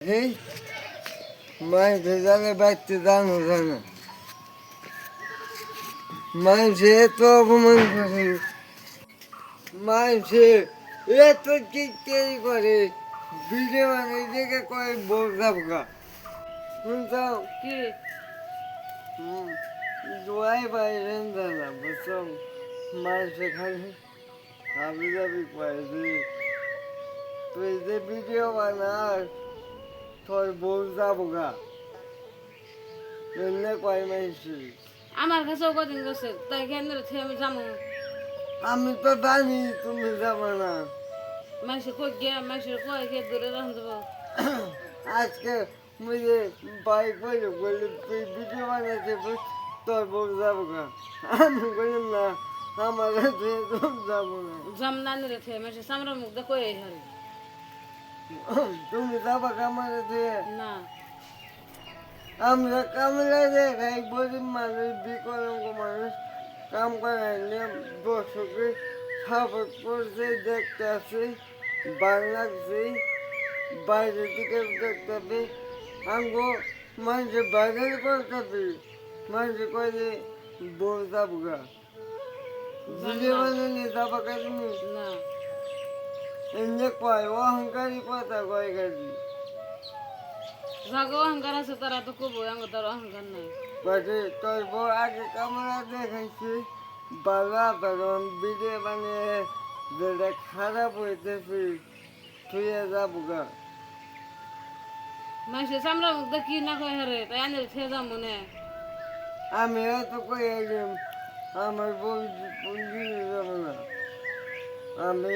এই মাছ ভেজালে বাড়তে জানো জানো মানুষে এত অপমান করে মানুষে এত চিৎকারি করে ভিডিও বানিয়ে দেখে কয় বলতাম গা শুনতাম কি দোয়াই বাইরে না বুঝছো মানুষে খালি হাবি যাবি কয় যে তুই যে ভিডিও বানাস তোর বউ যাবো গা এমনি কয় মাইছি আমার কাছেও কদিন গেছে তাই কেন আমি যাবো আমি তো জানি তুমি যাবো না মানুষের কই গিয়া মানুষের কই গিয়ে দূরে রাখুন দেবো আজকে মুঝে বাইক বলে বলে তুই ভিডিও বানাতে তোর বউ যাবো গা আমি বললাম না আমার যাবো না জাম না নিলে থেকে মানুষের সামরার মুখ দেখো এই হারে তুমি যাবা কামারে দিয়ে না আমরা কামলা দেখাই গরিব মানুষ বিকলাঙ্গ মানুষ কাম করাই নিয়ে দর্শকে সাপোর্ট করছে দেখতে আসে ভালো লাগছে বাইরে থেকে দেখতে হবে আঙ্গো মানুষের বাইরে করতে হবে মানুষে কয়ে বউ যাবো গা ভিডিও বানিয়ে যাবা কারণে না এমনি কয় অহংকারী কথা কয় গাড়ি যাগো অহংকার আছে তারা তো কবো আমার তার অহংকার নাই বাটে তোর বউ আগে কামরা দেখাইছে বালা তখন ভিডিও বানিয়ে যেটা খারাপ হইতেছে থুয়ে যাবো গা মানুষের সামরার মুখ দেখি না কই হারে তাই আনলে থেকে যাম মনে আমিও তো কই আমার বউ পুঁজি যাবো না আমি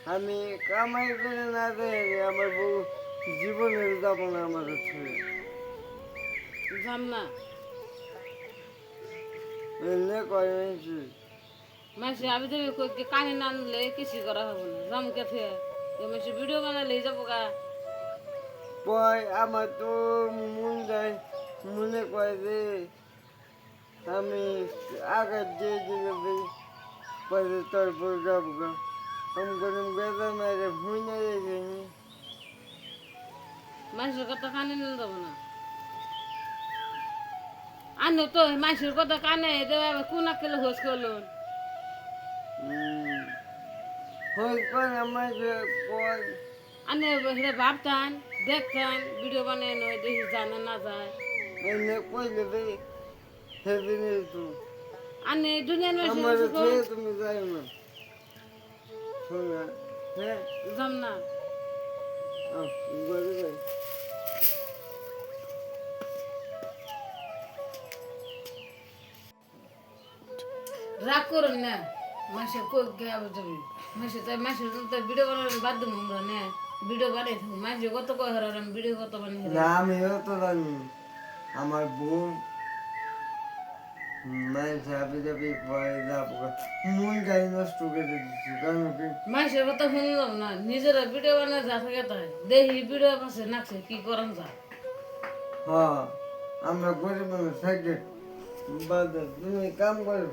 আমি কামাই করে না দেয় আমার বউ জীবনে যাবো না আমার ছেলে যাম না এমনি কয় হয়েছে মানুষের আমি দেবে কই কানে না আনলে কিছু করা হবে না যাম কে থেকে মানুষের ভিডিও বানালে যাবো গা কয় আমার তো মন যায় মনে কয় যে আমি আঘাত দিয়ে দিলে পরে তোর বউ যাবো গা আমি গরম বেদা মেরে ভুঁইনে রেখে মানুষের কথা কানে নিয়ে যাবো না আনো তো মানুষের কথা কানে কোন আকেলে হোস করলো হয়ে আমার কয় আনে হেরে ভাবতান দেখতান ভিডিও বানিয়ে নয় দেখি জানে না যায় এমনি কইলে বে হেবি নেই তো আনে দুনিয়ার আমার মানুষের ছেলে তুমি যাই না শোনা হ্যাঁ যাম না ঘরে যাই রাগ করুন না মাসে কই গিয়ে যাবি মাসে তাই মাসে তো ভিডিও বানানোর বাদ দেবো আমরা না ভিডিও বানাই থাকবো মাসে কত কয় হারার আমি ভিডিও কত বানিয়ে না আমিও তো জানি আমার বউ যাবি যাবি পরে যাবো মন গাড়ি নষ্ট করে দিচ্ছি কারণ কি মাসের কথা শুনলাম না নিজেরা ভিডিও বানায় যা থাকে তাই দেখি ভিডিও পাশে নাচে কি করান যা হ্যাঁ আমরা গরিব মানুষ থাকি বাদ তুমি কাম করো